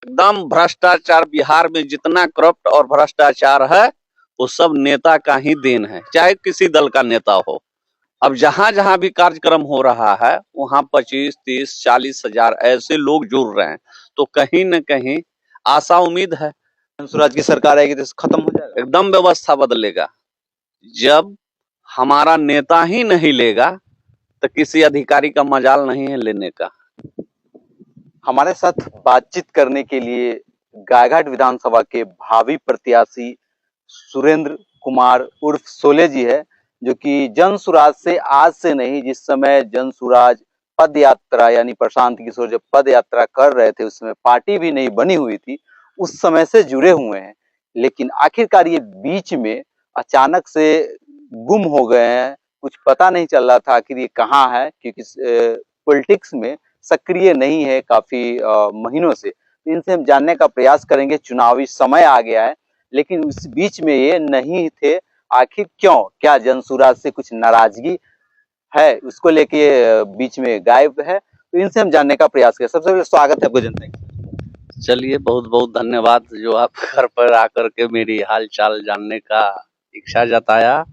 एकदम भ्रष्टाचार। बिहार में जितना करप्ट और भ्रष्टाचार है वो सब नेता का ही देन है, चाहे किसी दल का नेता हो। अब जहां जहां भी कार्यक्रम हो रहा है वहां 25, 30, 40 हजार ऐसे लोग जुड़ रहे हैं, तो कहीं न कहीं आशा उम्मीद है स्वराज की सरकार आएगी तो खत्म हो जाएगा। एकदम व्यवस्था बदलेगा। जब हमारा नेता ही नहीं लेगा तो किसी अधिकारी का मजाल नहीं है लेने का। हमारे साथ बातचीत करने के लिए गायघाट विधानसभा के भावी प्रत्याशी सुरेंद्र कुमार उर्फ शोले जी है, जो कि जन सुराज से आज से नहीं, जिस समय जन सुराज पद यात्रा यानी प्रशांत किशोर जब पद यात्रा कर रहे थे उस समय पार्टी भी नहीं बनी हुई थी, उस समय से जुड़े हुए हैं। लेकिन आखिरकार ये बीच में अचानक से गुम हो गए हैं, कुछ पता नहीं चल रहा था आखिर ये कहाँ है, क्योंकि पॉलिटिक्स में सक्रिय नहीं है काफी महीनों से। इनसे हम जानने का प्रयास करेंगे। चुनावी समय आ गया है लेकिन उस बीच में ये नहीं थे, आखिर क्यों? क्या जनसुराज से कुछ नाराजगी है, उसको लेके बीच में गायब है? तो इनसे हम जानने का प्रयास करें। सबसे पहले स्वागत है आपको जनता की। चलिए, बहुत बहुत धन्यवाद जो आप घर पर आकर के मेरी हाल चाल जानने का इच्छा जताया।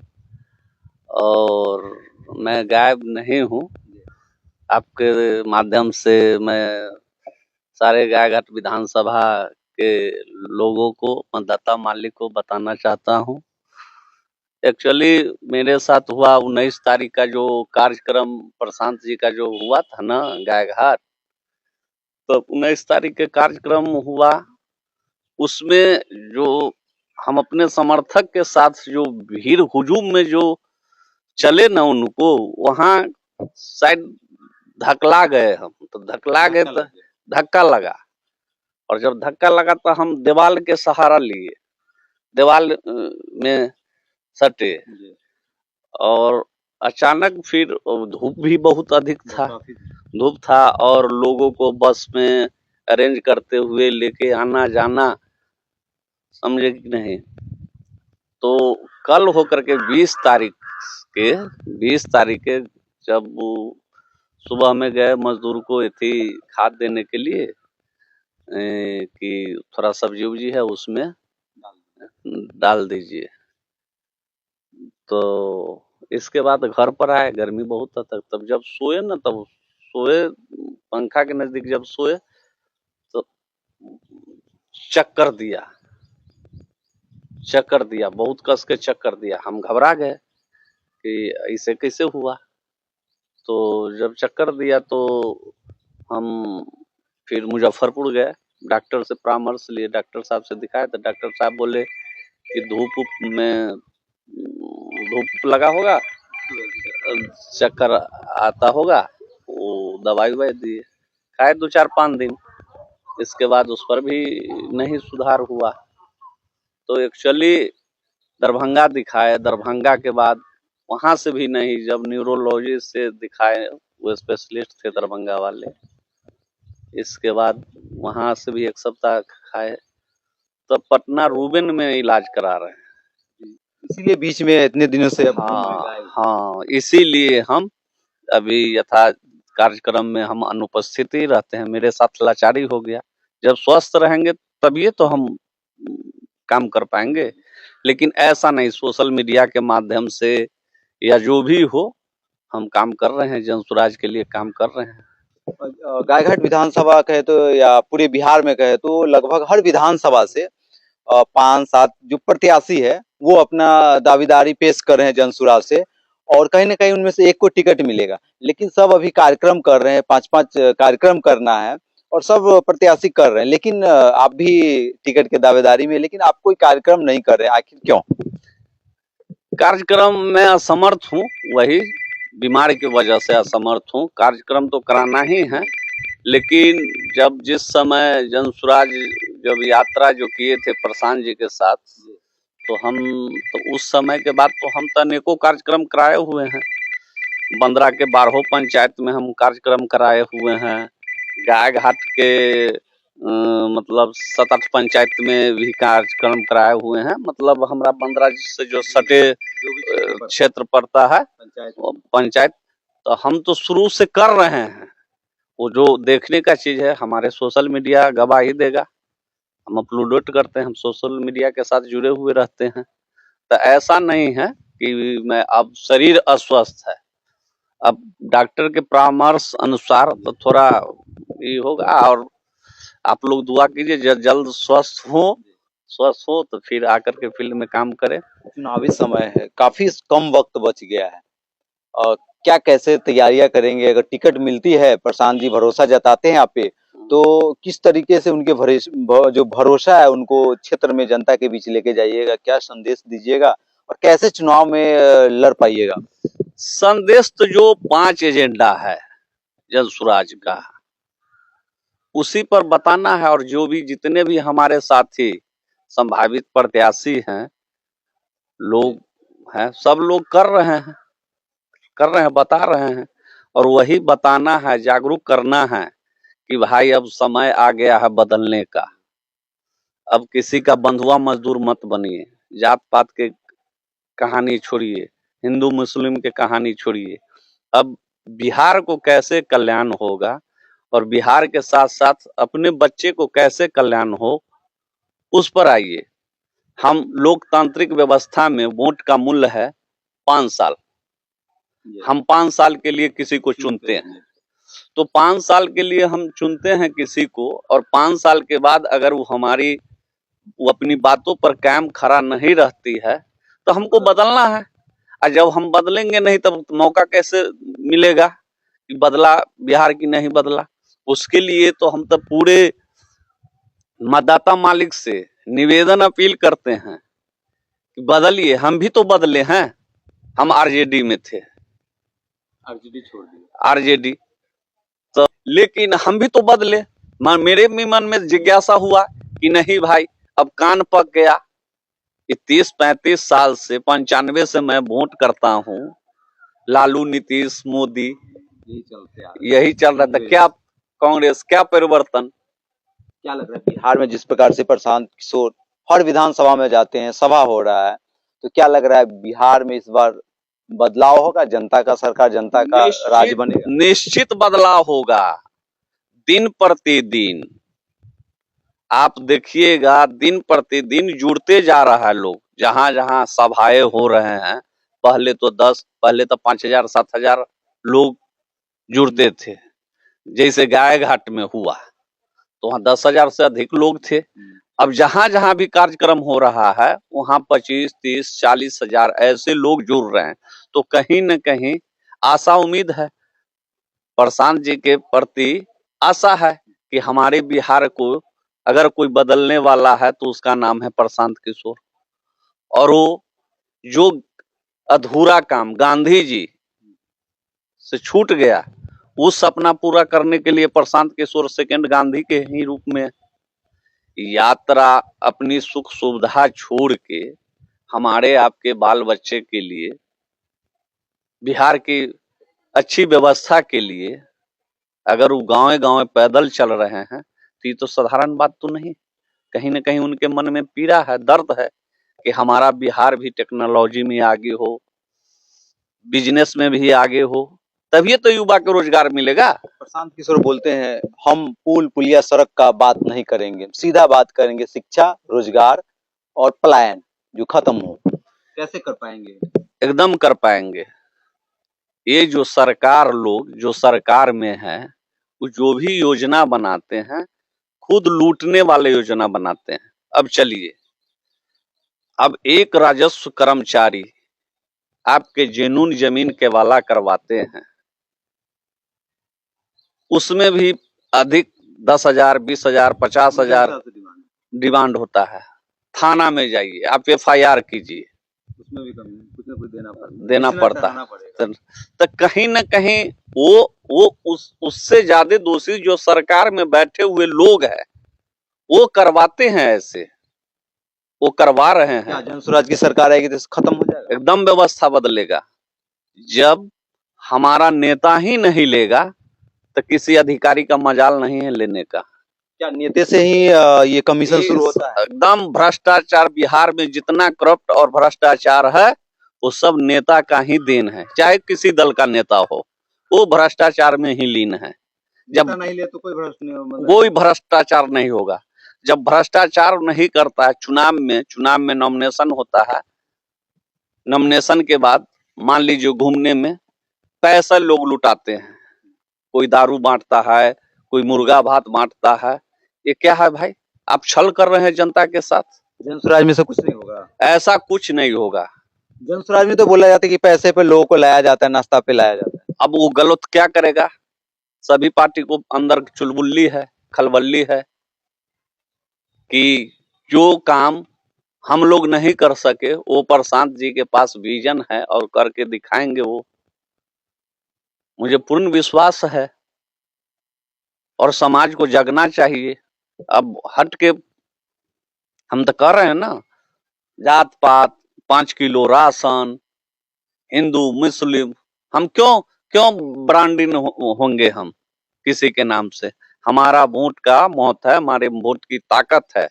और मैं गायब नहीं हूँ, आपके माध्यम से मैं सारे गायघाट विधानसभा के लोगों को, मतदाता मालिक को बताना चाहता हूँ। एक्चुअली मेरे साथ हुआ 19 तारीख का जो कार्यक्रम प्रशांत जी का जो हुआ था ना गायघाट, तो 19 तारीख के कार्यक्रम हुआ, उसमें जो हम अपने समर्थक के साथ जो भीड़ हुजूम में जो चले ना उनको, वहां शायद धकला गए हम, तो धकला गए तो धक्का लगा। और जब धक्का लगा तो हम दीवार के सहारा लिए, दीवार में सटे। और अचानक फिर धूप भी बहुत अधिक था, धूप था और लोगों को बस में अरेंज करते हुए लेके आना जाना, समझे कि नहीं। तो कल होकर के 20 तारीख के जब वो सुबह में गए मजदूर को थी खाद देने के लिए, कि थोड़ा सब्जी उब्जी है उसमें डाल दीजिए। तो इसके बाद घर पर आए, गर्मी बहुत था तब जब सोए ना, तब सोए पंखा के नजदीक जब सोए तो चक्कर दिया, बहुत कस के चक्कर दिया। हम घबरा गए कि ऐसे कैसे हुआ। तो जब चक्कर दिया तो हम फिर मुजफ्फरपुर गए, डॉक्टर से परामर्श लिए, डॉक्टर साहब से दिखाए तो डॉक्टर साहब बोले कि धूप लगा होगा, चक्कर आता होगा। वो दवाई ववाई दिए, खाए 2-4-5 दिन, इसके बाद उस पर भी नहीं सुधार हुआ। तो एक्चुअली दरभंगा दिखाए, दरभंगा के बाद वहां से भी नहीं, जब न्यूरोलॉजिस्ट से दिखाए, वो स्पेशलिस्ट थे दरभंगा वाले, इसके बाद वहां से भी 1 सप्ताह खाए, तो पटना रूबेन में इलाज करा रहे हैं। इसीलिए बीच में इतने दिनों से हाँ, इसीलिए हम अभी यथा कार्यक्रम में हम अनुपस्थित ही रहते हैं। मेरे साथ लाचारी हो गया। जब स्वस्थ रहेंगे तभी तो हम काम कर पाएंगे, लेकिन ऐसा नहीं, सोशल मीडिया के माध्यम से या जो भी हो हम काम कर रहे हैं, जन स्वराज के लिए काम कर रहे हैं। गायघाट विधानसभा कहे तो या पूरे बिहार में कहे तो लगभग हर विधानसभा से 5-7 जो प्रत्याशी है वो अपना दावेदारी पेश कर रहे हैं जनसुराज से, और कहीं ना कहीं उनमें से एक को टिकट मिलेगा। लेकिन सब अभी कार्यक्रम कर रहे हैं, 5-5 कार्यक्रम करना है और सब प्रत्याशी कर रहे हैं। लेकिन आप भी टिकट के दावेदारी में, लेकिन आप कोई कार्यक्रम नहीं कर रहे हैं, आखिर क्यों? कार्यक्रम में असमर्थ हूँ, वही बीमारी की वजह से असमर्थ हूँ। कार्यक्रम तो कराना ही है, लेकिन जब जिस समय जनसुराज जब यात्रा जो किए थे प्रशांत जी के साथ, तो उस समय के बाद तो हम तो अनेकों कार्यक्रम कराए हुए हैं। बंदरा के 12 पंचायत में हम कार्यक्रम कराए हुए हैं, गायघाट के मतलब 7-8 पंचायत में भी कार्यक्रम कराए हुए हैं। मतलब हमारा बंदरा से जो सटे क्षेत्र पड़ता है पंचायत, तो हम तो शुरू से कर रहे हैं। वो जो देखने का चीज है, हमारे सोशल मीडिया गवाही देगा। हम अपलोड करते हैं, हम सोशल मीडिया के साथ जुड़े हुए रहते हैं। तो ऐसा नहीं है कि मैं अब शरीर अस्वस्थ है, अब डॉक्टर के परामर्श अनुसार तो थोड़ा ये होगा, और आप लोग दुआ कीजिए जल्द स्वस्थ हो तो फिर आकर के फील्ड में काम करें। चुनावी समय है, काफी कम वक्त बच गया है और क्या कैसे तैयारियां करेंगे? अगर टिकट मिलती है, प्रशांत जी भरोसा जताते हैं आप पे, तो किस तरीके से उनके जो भरोसा है उनको क्षेत्र में जनता के बीच लेके जाइएगा? क्या संदेश दीजिएगा और कैसे चुनाव में लड़ पाइएगा? संदेश तो जो 5 एजेंडा है जन स्वराज का, उसी पर बताना है। और जो भी जितने भी हमारे साथी संभावित प्रत्याशी हैं, लोग हैं, सब लोग कर रहे हैं, बता रहे हैं। और वही बताना है, जागरूक करना है कि भाई अब समय आ गया है बदलने का। अब किसी का बंधुआ मजदूर मत बनिए, जात पात के कहानी छोड़िए, हिंदू मुस्लिम के कहानी छोड़िए। अब बिहार को कैसे कल्याण होगा और बिहार के साथ साथ अपने बच्चे को कैसे कल्याण हो, उस पर आइए। हम लोकतांत्रिक व्यवस्था में वोट का मूल्य है 5 साल। हम 5 साल के लिए किसी को चुनते हैं, तो 5 साल के लिए हम चुनते हैं किसी को, और 5 साल के बाद अगर वो अपनी बातों पर कायम खड़ा नहीं रहती है तो हमको बदलना है। और जब हम बदलेंगे नहीं तब मौका कैसे मिलेगा कि बदला बिहार की नहीं बदला। उसके लिए तो हम तो पूरे मतदाता मालिक से निवेदन अपील करते हैं कि बदलिए। हम भी तो बदले हैं, हम आरजेडी में थे, आरजेडी छोड़ दी, आरजेडी तो, लेकिन हम भी तो बदले। मेरे भी मन में जिज्ञासा हुआ कि नहीं भाई, अब कान पक गया। 30-35 साल से 95 से मैं वोट करता हूँ, लालू, नीतीश, मोदी, यही चल रहा था। क्या कांग्रेस, क्या परिवर्तन? क्या लग रहा है बिहार में जिस प्रकार से प्रशांत किशोर हर विधानसभा में जाते हैं, सभा हो रहा है, तो क्या लग रहा है बिहार में इस बार बदलाव होगा? जनता का सरकार, जनता का राज बनेगा? निश्चित बदलाव होगा। दिन प्रतिदिन आप देखिएगा, दिन प्रतिदिन जुड़ते जा रहा है लोग। जहां जहां सभाएं हो रहे हैं, पहले तो 5,000 7,000 लोग जुड़ते थे। जैसे गाय घाट में हुआ तो वहां 10,000 से अधिक लोग थे। अब जहां जहां भी कार्यक्रम हो रहा है वहां 25, 30, 40,000 ऐसे लोग जुड़ रहे हैं। तो कहीं न कहीं आशा उम्मीद है, प्रशांत जी के प्रति आशा है कि हमारे बिहार को अगर कोई बदलने वाला है तो उसका नाम है प्रशांत किशोर। और वो जो अधूरा काम गांधी जी से छूट गया, उस सपना पूरा करने के लिए प्रशांत किशोर सेकंड गांधी के ही रूप में यात्रा अपनी सुख सुविधा छोड़ के हमारे आपके बाल बच्चे के लिए, बिहार की अच्छी व्यवस्था के लिए अगर वो गांव-गांव पैदल चल रहे हैं तो ये तो साधारण बात तो नहीं। कहीं न कहीं उनके मन में पीड़ा है, दर्द है कि हमारा बिहार भी टेक्नोलॉजी में आगे हो, बिजनेस में भी आगे हो, तभी तो युवा को रोजगार मिलेगा। प्रशांत किशोर बोलते हैं हम पुल पुलिया सड़क का बात नहीं करेंगे, सीधा बात करेंगे शिक्षा, रोजगार और पलायन जो खत्म हो। कैसे कर पाएंगे? एकदम कर पाएंगे। ये जो सरकार लोग जो सरकार में है, वो जो भी योजना बनाते हैं खुद लूटने वाले योजना बनाते हैं। अब चलिए, अब एक राजस्व कर्मचारी आपके जेनून जमीन के वाला करवाते हैं, उसमें भी अधिक 10,000, 20,000, 50,000 डिमांड होता है। थाना में जाइए, आप FIR कीजिए, उसमें भी कुछ न कुछ देना पड़ता है। तो कहीं न कहीं वो उससे ज्यादा दोषी जो सरकार में बैठे हुए लोग हैं, वो करवाते हैं। ऐसे वो करवा रहे हैं। क्या जन स्वराज की सरकार आएगी तो खत्म हो जाएगा? एकदम व्यवस्था बदलेगा। जब हमारा नेता ही नहीं लेगा तो किसी अधिकारी का मजाल नहीं है लेने का। क्या नेता से ही ये कमीशन शुरू होता है? एकदम भ्रष्टाचार बिहार में जितना करप्ट और भ्रष्टाचार है वो सब नेता का ही देन है, चाहे किसी दल का नेता हो, वो भ्रष्टाचार में ही लीन है। जब नहीं ले तो कोई भ्रष्टाचार नहीं होगा। जब भ्रष्टाचार नहीं करता है चुनाव में नॉमिनेशन होता है, नॉमिनेशन के बाद मान लीजिए घूमने में पैसा लोग लुटाते हैं, कोई दारू बांटता है, कोई मुर्गा भात बांटता है, ये क्या है भाई? आप छल कर रहे हैं जनता के साथ। जनसुराज में से कुछ नहीं होगा। ऐसा कुछ नहीं होगा। जनसुराज में तो बोला जाता है कि पैसे पे लोगों को लाया जाता है, नाश्ता पे लाया जाता है। अब वो गलत क्या करेगा? सभी पार्टी को अंदर चुलबुल्ली है, खलबल्ली है कि जो काम हम लोग नहीं कर सके वो प्रशांत जी के पास विजन है और करके दिखाएंगे वो। मुझे पूर्ण विश्वास है और समाज को जगना चाहिए। अब हट के हम तो कर रहे हैं ना, जात पात, 5 किलो राशन, हिंदू मुस्लिम, हम क्यों ब्रांडिंग होंगे हम किसी के नाम से? हमारा वोट का मौत है, हमारे वोट की ताकत है,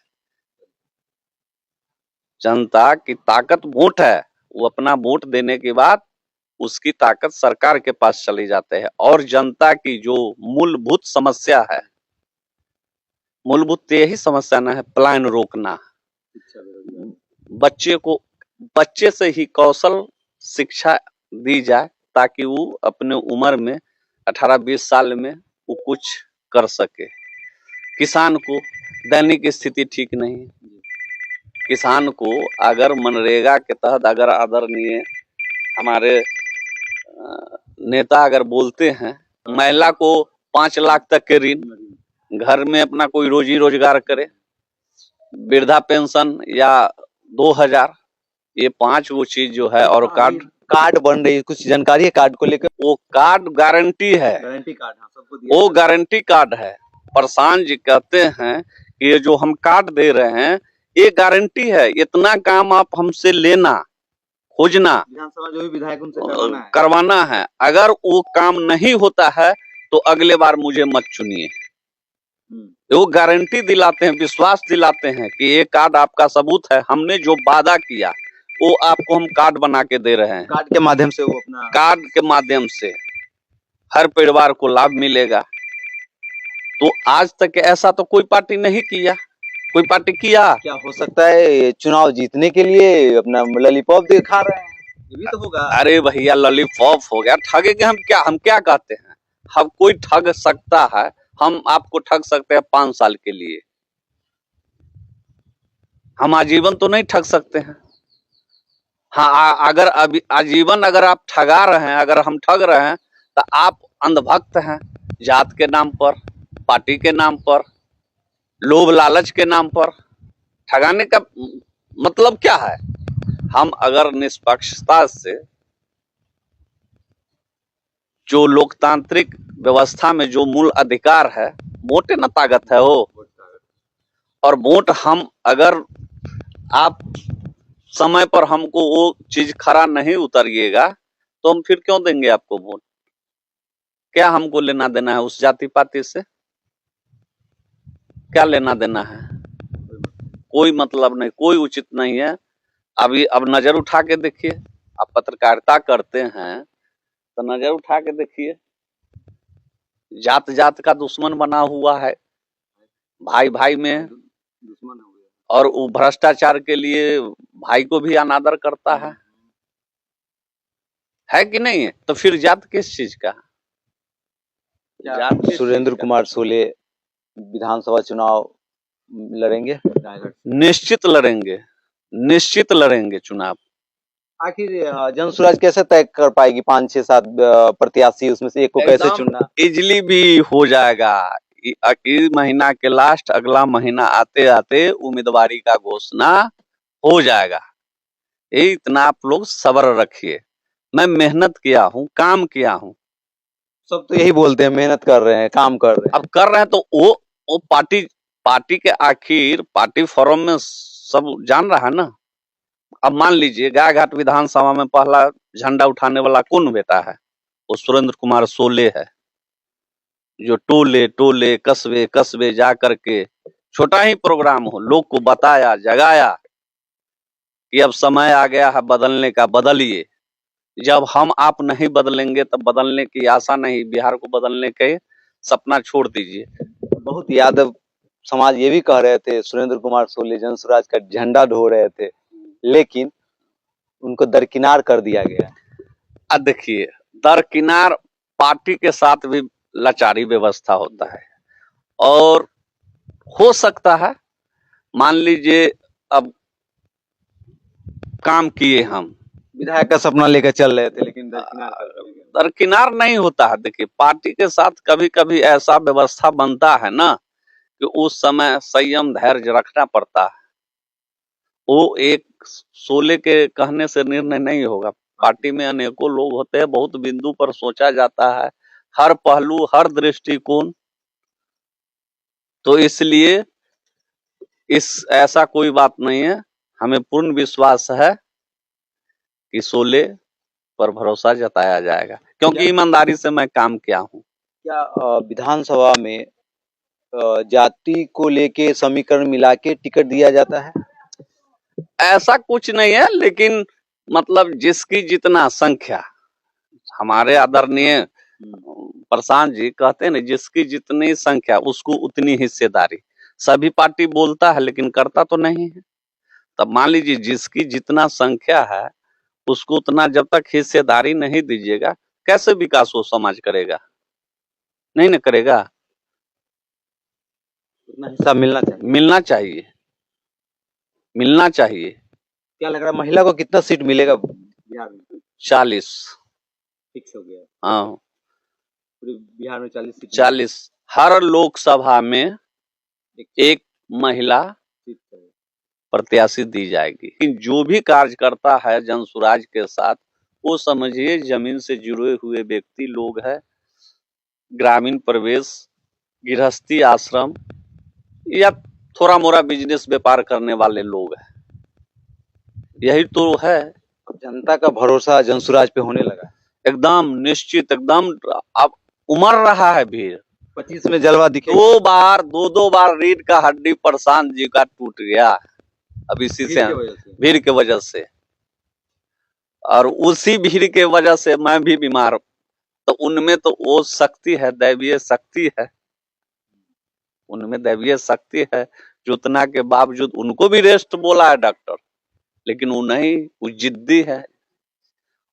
जनता की ताकत वोट है। वो अपना वोट देने के बाद उसकी ताकत सरकार के पास चली जाते हैं। और जनता की जो मूलभूत समस्या है, मूलभूत यही समस्या ना है, पलायन रोकना। बच्चे से ही कौशल शिक्षा दी जाए ताकि वो अपने उम्र में 18-20 साल में वो कुछ कर सके। किसान को दैनिक स्थिति ठीक नहीं है। किसान को अगर मनरेगा के तहत अगर आदरणीय हमारे नेता अगर बोलते हैं महिला को 5 लाख तक के ऋण, घर में अपना कोई रोजी रोजगार करे, वृद्धा पेंशन या 2000, ये 5 वो चीज जो है, और कार्ड बन रही है, कुछ जानकारी है कार्ड को लेकर? वो कार्ड गारंटी है, गारंटी कार्ड सबको दिया वो गारंटी कार्ड है। प्रशांत जी कहते हैं कि ये जो हम कार्ड दे रहे हैं ये गारंटी है, इतना काम आप हमसे लेना, खोजना, विधानसभा जो भी विधायक उनसे करवाना है। अगर वो काम नहीं होता है तो अगले बार मुझे मत चुनिए। वो गारंटी दिलाते हैं, विश्वास दिलाते हैं कि ये कार्ड आपका सबूत है, हमने जो वादा किया वो आपको हम कार्ड बना के दे रहे हैं। कार्ड के माध्यम से वो अपना कार्ड के माध्यम से हर परिवार को लाभ मिलेगा। तो आज तक ऐसा तो कोई पार्टी नहीं किया। कोई पार्टी किया? क्या हो सकता है चुनाव जीतने के लिए अपना लॉलीपॉप दिखा रहे हैं? ये भी तो होगा। अरे भैया लॉलीपॉप हो गया, ठगेंगे हम क्या कहते हैं? हम कोई ठग सकता है, हम आपको ठग सकते हैं 5 साल के लिए, हम आजीवन तो नहीं ठग सकते हैं। हाँ, अगर अभी आजीवन अगर आप ठगा रहे हैं, अगर हम ठग रहे हैं तो आप अंधभक्त हैं। जात के नाम पर, पार्टी के नाम पर, लोभ लालच के नाम पर ठगाने का मतलब क्या है? हम अगर निष्पक्षता से, जो लोकतांत्रिक व्यवस्था में जो मूल अधिकार है, वोट न ताकत है वो, और वोट हम अगर आप समय पर हमको वो चीज खरा नहीं उतरिएगा तो हम फिर क्यों देंगे आपको वोट? क्या हमको लेना देना है उस जाति पाति से? क्या लेना देना है? कोई मतलब नहीं, कोई उचित नहीं है। अभी अब नजर उठा के देखिए, आप पत्रकारिता करते हैं तो नजर उठा के देखिए, जात जात का दुश्मन बना हुआ है, भाई भाई में दुश्मन हो गया, और वो भ्रष्टाचार के लिए भाई को भी अनादर करता है कि नहीं है? तो फिर जात किस चीज का? सुरेंद्र कुमार सोले विधानसभा चुनाव लड़ेंगे? निश्चित लड़ेंगे चुनाव। आखिर जनसुराज कैसे तय कर पाएगी 5, 6, 7 प्रत्याशी, उसमें से एक को कैसे चुनना? इजली भी हो जाएगा। इस महीना के लास्ट, अगला महीना आते आते उम्मीदवारी का घोषणा हो जाएगा। ये इतना आप लोग सब्र रखिए। मैं मेहनत किया हूँ, काम किया हूँ। सब तो यही बोलते हैं, मेहनत कर रहे हैं, काम कर रहे हैं। अब कर रहे हैं तो वो पार्टी के आखिर पार्टी फोरम में सब जान रहा है ना। अब मान लीजिए गायघाट विधानसभा में पहला झंडा उठाने वाला कौन बेटा है? वो सुरेंद्र कुमार सोले है, जो टोले कस्बे जा करके छोटा ही प्रोग्राम हो, लोग को बताया, जगाया कि अब समय आ गया है बदलने का, बदलिए। जब हम आप नहीं बदलेंगे तब बदलने की आशा नहीं, बिहार को बदलने के सपना छोड़ दीजिए। बहुत यादव समाज ये भी कह रहे थे सुरेंद्र कुमार सोले जनसुराज का झंडा ढो रहे थे, लेकिन उनको दरकिनार कर दिया गया। अब देखिए, दरकिनार पार्टी के साथ भी लाचारी व्यवस्था होता है, और हो सकता है, मान लीजिए अब काम किए हम, विधायक का सपना लेकर चल रहे थे, लेकिन दरकिनार कर दिया गया। दरकिनार नहीं होता है। देखिए, पार्टी के साथ कभी कभी ऐसा व्यवस्था बनता है ना कि उस समय संयम धैर्य रखना पड़ता है। वो एक सोले के कहने से निर्णय नहीं होगा। पार्टी में अनेकों लोग होते हैं, बहुत बिंदु पर सोचा जाता है, हर पहलू हर दृष्टिकोण। तो इसलिए ऐसा कोई बात नहीं है। हमें पूर्ण विश्वास है कि सोले पर भरोसा जताया जाएगा, क्योंकि ईमानदारी से मैं काम किया हूँ। क्या विधानसभा में जाति को लेके समीकरण मिला के टिकट दिया जाता है? ऐसा कुछ नहीं है, लेकिन मतलब जिसकी जितना संख्या, हमारे आदरणीय प्रशांत जी कहते हैं ना, जिसकी जितनी संख्या उसको उतनी हिस्सेदारी। सभी पार्टी बोलता है लेकिन करता तो नहीं है। तब मान लीजिए जिसकी जितना संख्या है उसको उतना जब तक हिस्सेदारी नहीं दीजिएगा, कैसे विकास वो समाज करेगा? नहीं ना करेगा। उतना हिस्सा मिलना चाहिए। मिलना चाहिए, मिलना चाहिए। क्या लग रहा है महिला को कितना सीट मिलेगा बिहार में? 40 फिक्स हो गया। हाँ, पूरे बिहार में 40 सीट 40। हर लोकसभा में एक महिला प्रत्याशी दी जाएगी। लेकिन जो भी कार्य करता है जनसुराज के साथ, वो समझिए जमीन से जुड़े हुए व्यक्ति लोग हैं, ग्रामीण प्रवेश, गृहस्थी आश्रम या थोड़ा मोड़ा बिजनेस व्यापार करने वाले लोग हैं। यही तो है। जनता का भरोसा जनसुराज पे होने लगा। एकदम निश्चित, एकदम। अब उमड़ रहा है भीड़। 25 में जलवा दिखे। दो बार रीढ़ का हड्डी प्रशांत जी का टूट गया, अब इसी से भीड़ के वजह से, और उसी भीड़ के वजह से मैं भी बीमार। तो उनमें तो वो शक्ति है, दैवीय शक्ति है, उनमें दैवीय शक्ति है। जुटना के बावजूद उनको भी रेस्ट बोला है डॉक्टर, लेकिन वो नहीं, वो जिद्दी है,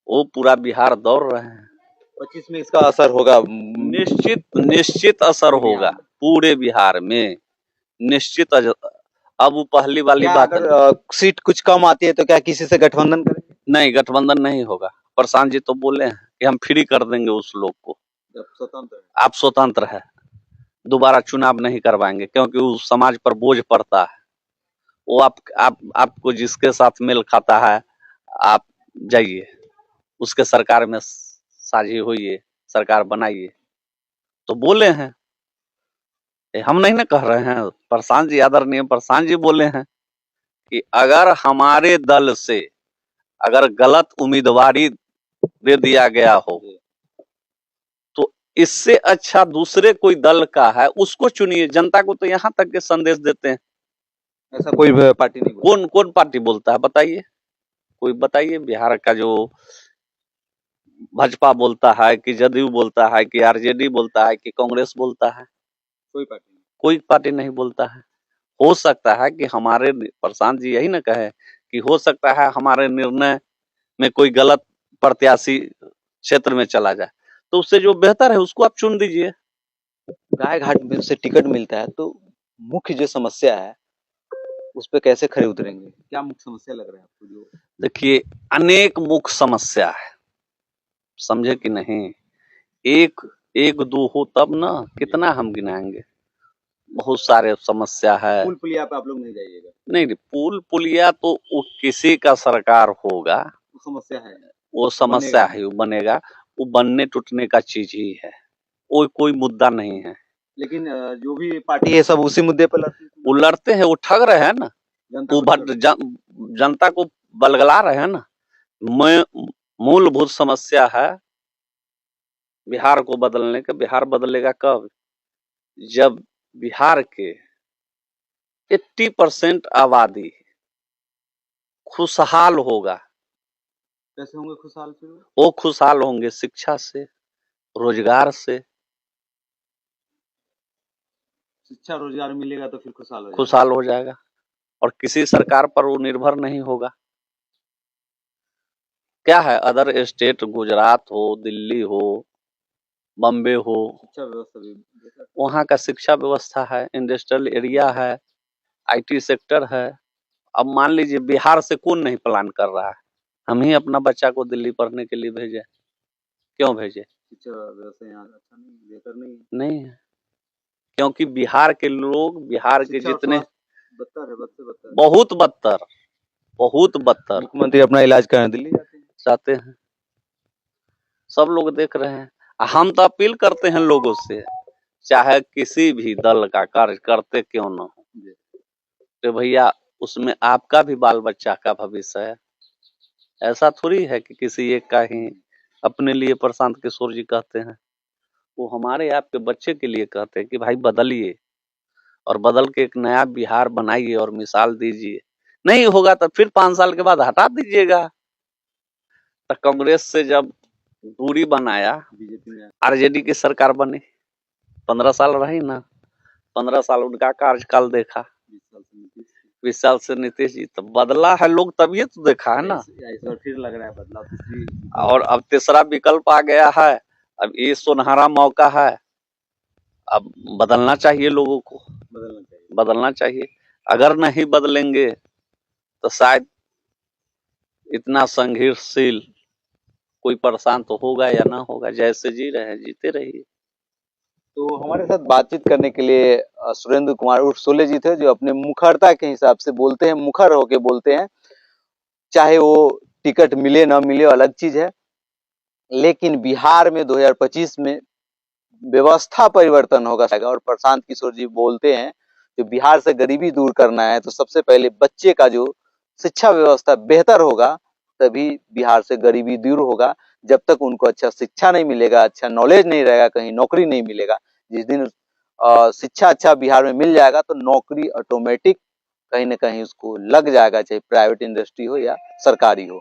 वो पूरा बिहार दौड़ रहे हैं। 25 में इसका असर होगा। निश्चित असर होगा पूरे बिहार में, निश्चित। अब वो पहली वाली बात है, सीट कुछ कम आती है तो क्या किसी से गठबंधन करेंगे? नहीं, गठबंधन नहीं होगा। प्रशांत जी तो बोले हैं कि हम फ्री कर देंगे उस लोग को। आप स्वतंत्र है, दोबारा चुनाव नहीं करवाएंगे, क्योंकि उस समाज पर बोझ पड़ता है। वो आपको जिसके साथ मेल खाता है आप जाइए, उसके सरकार में साझी होइए, सरकार बनाइए। तो बोले हैं, हम नहीं ना कह रहे हैं, प्रशांत जी, आदरणीय प्रशांत जी बोले हैं कि अगर हमारे दल से अगर गलत उम्मीदवारी दे दिया गया हो तो इससे अच्छा दूसरे कोई दल का है उसको चुनिए। जनता को तो यहाँ तक के संदेश देते हैं। ऐसा कोई पार्टी नहीं। कौन पार्टी बोलता है बताइए? कोई बताइए। बिहार का जो भाजपा बोलता है कि जदयू बोलता है कि आरजेडी बोलता है कि कांग्रेस बोलता है? कोई पार्टी नहीं बोलता है। हो सकता है कि हमारे प्रशांत जी यही ना कहे कि हो सकता है हमारे निर्णय में कोई गलत प्रत्याशी क्षेत्र में चला जाए, तो उससे जो बेहतर है उसको आप चुन दीजिए। गाय घाट में से टिकट मिलता है तो मुख्य जो समस्या है उस पे कैसे खड़े उतरेंगे? क्या मुख्य समस्या लग रहा है आपको? जो देखिए, अनेक मुख्य समस्या है, समझे कि नहीं? एक दो हो तब ना, कितना हम गिनाएंगे? बहुत सारे समस्या है। पुल पुलिया पे आप लोग नहीं जाइएगा? नहीं, पुल पुलिया तो वो किसी का सरकार होगा, वो समस्या है, वो समस्या है, वो बनेगा, वो बनने टूटने का चीज ही है, वो कोई मुद्दा नहीं है। लेकिन जो भी पार्टी है सब उसी मुद्दे पर लड़ते हैं, वो ठग रहे हैं ना, वो जनता को बलगला रहे हैं ना। मूलभूत समस्या है बिहार को बदलने का। बिहार बदलेगा कब? जब बिहार के 80% आबादी खुशहाल होगा। कैसे होंगे खुशहाल? फिर वो खुशहाल होंगे शिक्षा से, रोजगार से, शिक्षा रोजगार मिलेगा तो फिर खुशहाल हो जाएगा। खुशहाल हो जाएगा और किसी सरकार पर वो निर्भर नहीं होगा। क्या है, अदर स्टेट, गुजरात हो, दिल्ली हो, बॉम्बे हो, शिक्षा व्यवस्था भी बेहतर। वहाँ का शिक्षा व्यवस्था है, इंडस्ट्रियल एरिया है, आईटी सेक्टर है। अब मान लीजिए बिहार से कौन नहीं प्लान कर रहा है, हम ही अपना बच्चा को दिल्ली पढ़ने के लिए भेजे, क्यों भेजे? शिक्षा व्यवस्था यहाँ अच्छा नहीं, बेहतर नहीं है। नहीं है, क्योंकि बिहार के लोग, बिहार के शिक्षा और जितने, स्वास्थ्य बदतर है, बदतर। बहुत बदतर, बहुत बदतर मुख्यमंत्री अपना इलाज कराने दिल्ली जाते हैं। चाहते हैं, सब लोग देख रहे हैं। हम तो अपील करते हैं लोगों से, चाहे किसी भी दल का कार्य करते क्यों न हो, तो भैया उसमें आपका भी बाल बच्चा का भविष्य है। ऐसा थोड़ी है कि किसी एक का ही अपने लिए प्रशांत किशोर जी कहते हैं, वो हमारे आपके बच्चे के लिए कहते हैं कि भाई बदलिए और बदल के एक नया बिहार बनाइए और मिसाल दीजिए। नहीं होगा तो फिर 5 साल के बाद हटा दीजिएगा। तो कांग्रेस से जब दूरी बनाया, बीजेपी में आरजेडी की सरकार बनी, 15 साल रही ना, 15 साल उनका कार्यकाल देखा, 20 साल से नीतीश जी, तो बदला है लोग, तभी तो देखा है ना। इस बार फिर लग रहा है बदलाव। और अब तीसरा विकल्प आ गया है, अब ये सुनहरा मौका है, अब बदलना चाहिए लोगों को, बदलना चाहिए। अगर नहीं बदलेंगे तो शायद इतना संघर्षशील कोई परेशान तो होगा या ना होगा, जैसे जी रहे हैं जीते रहिए। तो हमारे साथ बातचीत करने के लिए सुरेंद्र कुमार उर्फ सोले जी थे, जो अपने मुखरता के हिसाब से बोलते हैं, मुखर होके बोलते हैं, चाहे वो टिकट मिले ना मिले अलग चीज है, लेकिन बिहार में 2025 में व्यवस्था परिवर्तन होगा। और प्रशांत किशोर जी बोलते हैं, जो बिहार से गरीबी दूर करना है तो सबसे पहले बच्चे का जो शिक्षा व्यवस्था बेहतर होगा, तभी बिहार से गरीबी दूर होगा। जब तक उनको अच्छा शिक्षा नहीं मिलेगा, अच्छा नॉलेज नहीं रहेगा, कहीं नौकरी नहीं मिलेगा। जिस दिन शिक्षा अच्छा बिहार में मिल जाएगा तो नौकरी ऑटोमेटिक कहीं ना कहीं उसको लग जाएगा, चाहे प्राइवेट इंडस्ट्री हो या सरकारी हो।